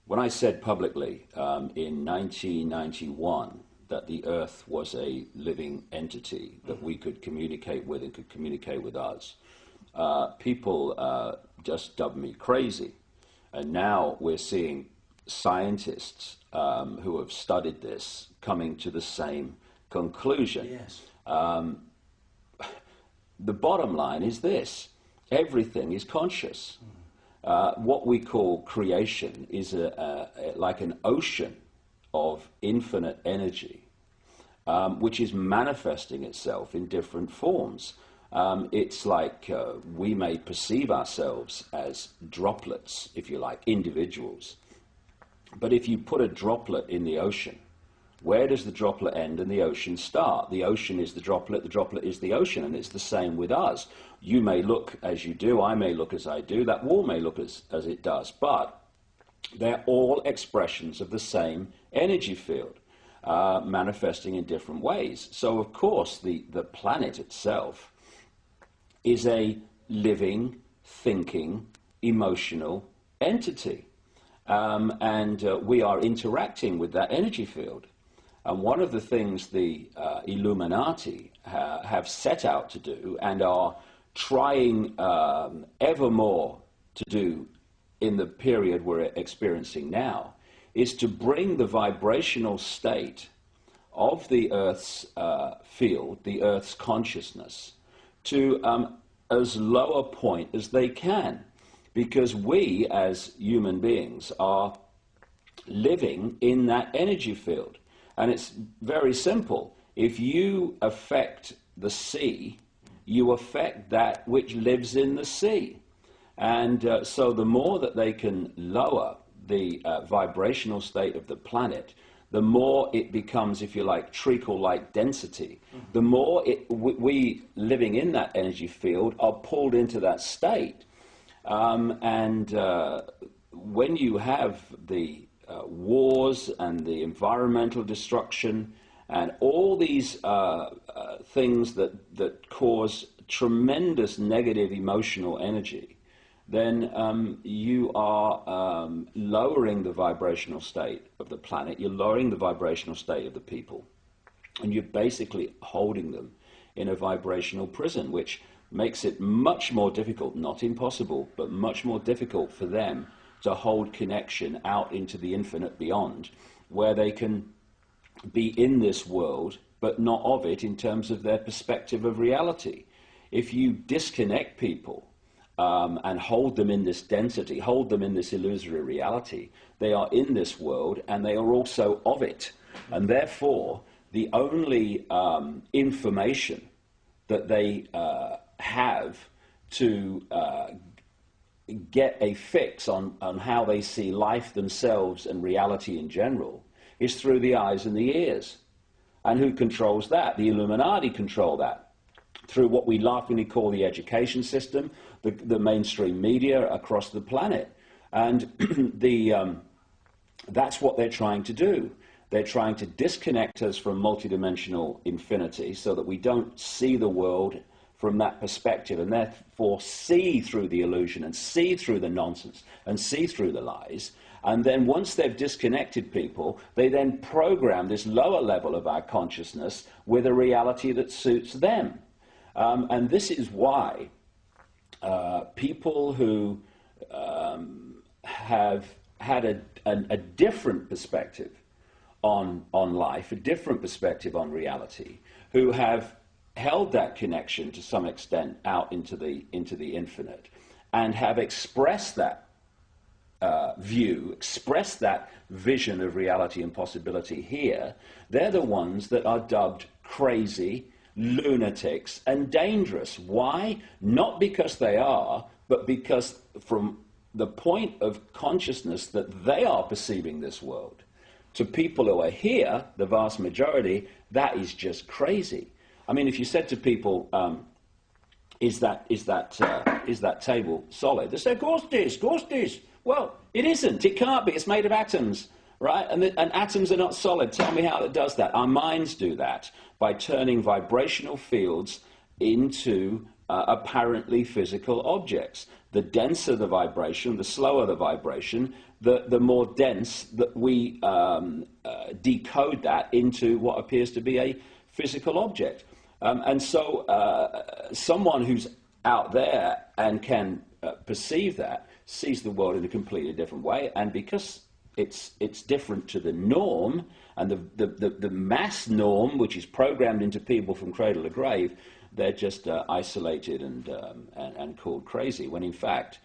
When I said publicly in 1991 that the Earth was a living entity that we could communicate with and could communicate with us, people just dubbed me crazy. And now we're seeing scientists who have studied this coming to the same conclusion. Yes. The bottom line is this: everything is conscious. What we call creation is like an ocean of infinite energy, which is manifesting itself in different forms. It's like we may perceive ourselves as droplets, if you like, individuals. But if you put a droplet in the ocean, where does the droplet end and the ocean start? The ocean is the droplet is the ocean, and it's the same with us. You may look as you do, I may look as I do, that wall may look as it does, but they're all expressions of the same energy field, manifesting in different ways. So, of course, the planet itself is a living, thinking, emotional entity. And we are interacting with that energy field. And one of the things the Illuminati have set out to do and are trying ever more to do in the period we're experiencing now is to bring the vibrational state of the Earth's field, the Earth's consciousness, to as low a point as they can. Because we, as human beings, are living in that energy field. And it's very simple. If you affect the sea, you affect that which lives in the sea. And so the more that they can lower the vibrational state of the planet, the more it becomes, if you like, treacle-like density. The more we living in that energy field are pulled into that state. When you have the wars and the environmental destruction and all these things that cause tremendous negative emotional energy, then you are lowering the vibrational state of the planet, you're lowering the vibrational state of the people, and you're basically holding them in a vibrational prison, which makes it much more difficult, not impossible, but much more difficult for them to hold connection out into the infinite beyond, where they can be in this world, but not of it in terms of their perspective of reality. If you disconnect people and hold them in this density, hold them in this illusory reality, they are in this world and they are also of it. And therefore, the only information that they have to get a fix on how they see life themselves and reality in general is through the eyes and the ears. And who controls that? The Illuminati control that through what we laughingly call the education system, the mainstream media across the planet. And that's what they're trying to do. They're trying to disconnect us from multidimensional infinity so that we don't see the world from that perspective and therefore see through the illusion and see through the nonsense and see through the lies. And then once they've disconnected people, they then program this lower level of our consciousness with a reality that suits them. And this is why people who have had a different perspective on life, a different perspective on reality, who have held that connection to some extent out into the infinite, and have expressed that view, expressed that vision of reality and possibility here, they're the ones that are dubbed crazy, lunatics, and dangerous. Why? Not because they are, but because from the point of consciousness that they are perceiving this world, to people who are here, the vast majority, that is just crazy. I mean, if you said to people, is that table solid? They say, of course it is. Well, it isn't. It can't be. It's made of atoms, right? And atoms are not solid. Tell me how it does that. Our minds do that by turning vibrational fields into apparently physical objects. The denser the vibration, the slower the vibration, the more dense that we decode that into what appears to be a physical object. And so someone who's out there and can perceive that sees the world in a completely different way, and because it's different to the norm and the mass norm, which is programmed into people from cradle to grave, they're just isolated and called crazy. When in fact,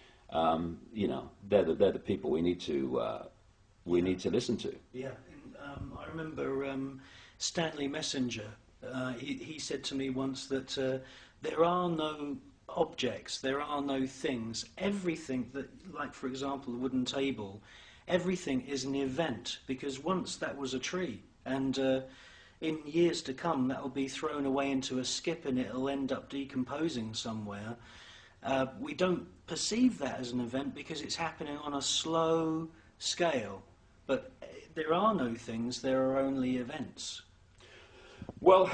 you know, they're the people we need to listen to. Yeah, and, I remember Stanley Messenger. He said to me once that there are no objects, there are no things. Everything that, like for example, the wooden table, everything is an event, because once that was a tree, and in years to come that will be thrown away into a skip and it'll end up decomposing somewhere. We don't perceive that as an event because it's happening on a slow scale. But there are no things, there are only events. Well,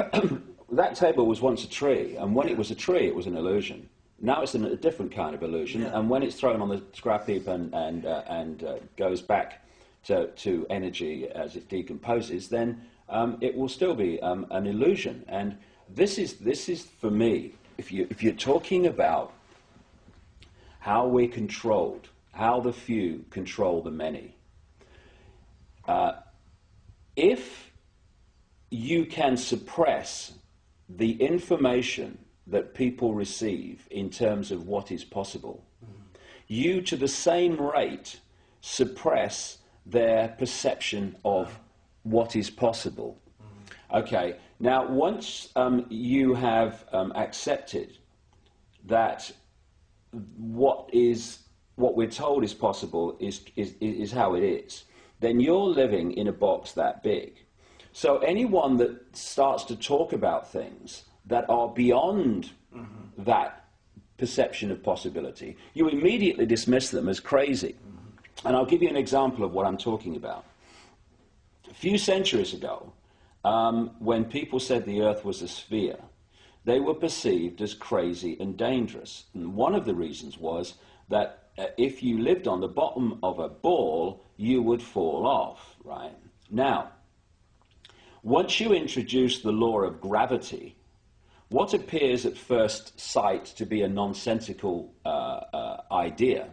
that table was once a tree, and when it was a tree, it was an illusion. Now it's a different kind of illusion, and when it's thrown on the scrap heap and goes back to energy as it decomposes, then it will still be an illusion. And this is for me, if you're talking about how we're controlled, how the few control the many. If you can suppress the information that people receive in terms of what is possible, you, to the same rate, suppress their perception of what is possible. Okay, now once you have accepted that what we're told is possible is how it is, then you're living in a box that big. So anyone that starts to talk about things that are beyond that perception of possibility, you immediately dismiss them as crazy. And I'll give you an example of what I'm talking about. A few centuries ago, when people said the Earth was a sphere, they were perceived as crazy and dangerous. And one of the reasons was that if you lived on the bottom of a ball, you would fall off, right? Now, once you introduce the law of gravity, what appears at first sight to be a nonsensical idea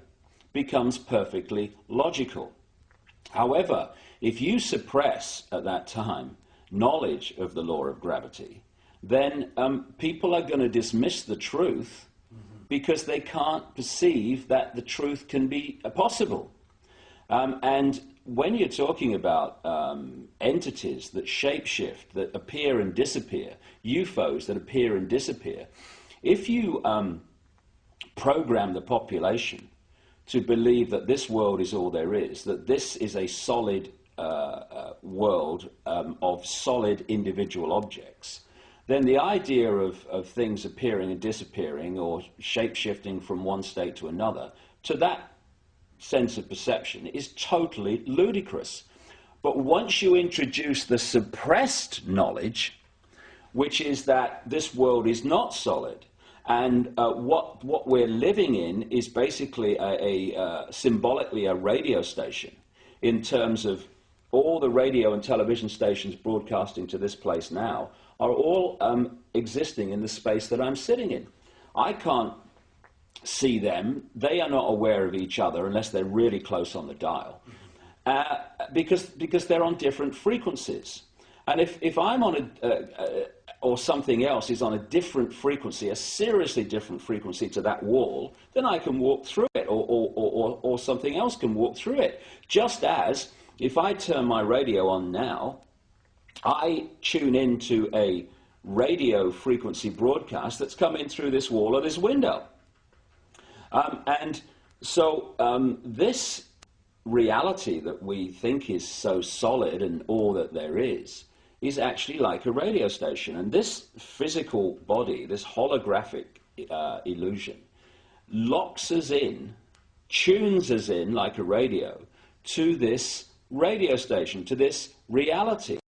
becomes perfectly logical. However, if you suppress at that time knowledge of the law of gravity, then people are going to dismiss the truth because they can't perceive that the truth can be possible. And when you're talking about entities that shapeshift, that appear and disappear, UFOs that appear and disappear, if you program the population to believe that this world is all there is, that this is a solid world of solid individual objects, then the idea of things appearing and disappearing or shape-shifting from one state to another, to that sense of perception, is totally ludicrous. But once you introduce the suppressed knowledge, which is that this world is not solid, and what we're living in is basically symbolically a radio station, in terms of all the radio and television stations broadcasting to this place now are all existing in the space that I'm sitting in. I can't see them. They are not aware of each other unless they're really close on the dial, because they're on different frequencies. And if I'm on or something else is on a different frequency, a seriously different frequency to that wall, then I can walk through it, or something else can walk through it. Just as if I turn my radio on now, I tune into a radio frequency broadcast that's coming through this wall or this window. And so this reality that we think is so solid and all that there is actually like a radio station. And this physical body, this holographic illusion, locks us in, tunes us in like a radio to this radio station, to this reality.